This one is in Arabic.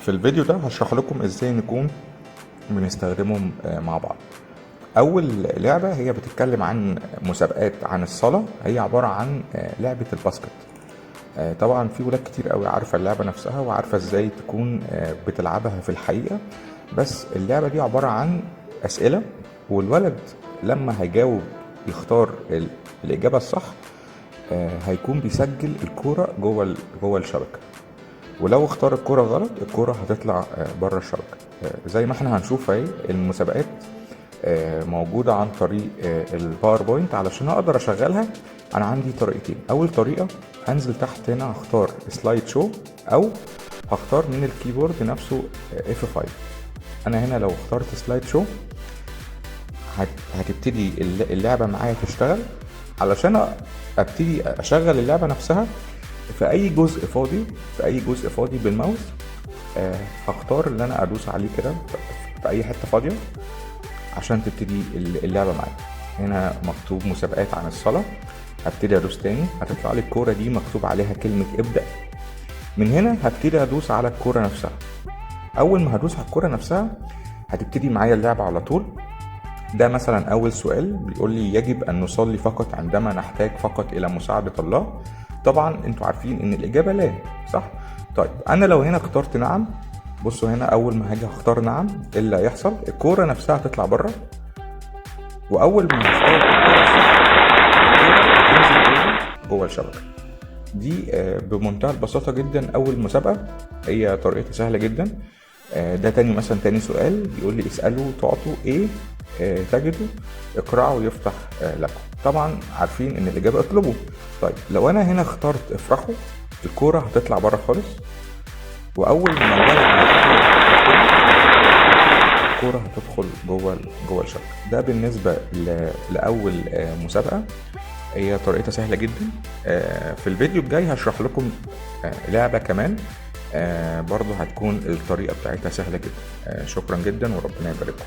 في الفيديو ده هشرح لكم ازاي نكون بنستخدمهم مع بعض. اول لعبة هي بتتكلم عن مسابقات عن الصلاة، هي عبارة عن لعبة الباسكت. طبعا في ولاد كتير قوي عارفة اللعبة نفسها وعارفة ازاي تكون بتلعبها في الحقيقة. بس اللعبة دي عبارة عن اسئلة، والولد لما هيجاوب يختار الإجابة الصح هيكون بيسجل الكورة جوه الشبكة. ولو اختار الكرة غلط الكرة هتطلع بره الشبكة. زي ما احنا هنشوف اهي المسابقات موجودة عن طريق الباوربوينت. علشان اقدر اشغلها انا عندي طريقتين. اول طريقة هنزل تحت هنا هختار سلايد شو، او هختار من الكيبورد نفسه F5. انا هنا لو اخترت سلايد شو هتبتدي اللعبة معايا تشتغل. علشان ابتدي اشغل اللعبة نفسها في اي جزء فاضي بالماوس هختار ان انا ادوس عليه كده في اي حته فاضيه عشان تبتدي اللعبه معايا. هنا مكتوب مسابقات عن الصلاه، هبتدي ادوس تاني هتطلع لي الكوره دي مكتوب عليها كلمه ابدا. من هنا هبتدي ادوس على الكوره نفسها. اول ما هدوس على الكوره نفسها هتبتدي معايا اللعبه على طول. ده مثلا اول سؤال بيقول لي يجب ان نصلي فقط عندما نحتاج فقط الى مساعده الله. طبعا انتوا عارفين ان الاجابه لا، صح؟ طيب انا لو هنا اخترت نعم، بصوا هنا اول ما هاجي اختار نعم ايه اللي هيحصل؟ الكوره نفسها هتطلع بره، واول ما هختار الكوره الصح الكوره هتنزل جوه الشبكه دي. بمنتهى البساطه جدا. اول مسابقه هي طريقتها سهله جدا. ده تاني سؤال بيقول لي اسالوا تعطوا ايه تجدوا اقرعوا يفتح لكم. طبعا عارفين ان الاجابه اطلبوا. طيب لو انا هنا اخترت افرحوا الكوره هتطلع بره خالص، واول ما الولد الكوره هتدخل جوه الشبكه. ده بالنسبه لاول مسابقه، هي طريقتها سهله جدا. في الفيديو الجاي هشرح لكم لعبه كمان برضو هتكون الطريقه بتاعتها سهله جدا. شكرا جدا وربنا يبارككم.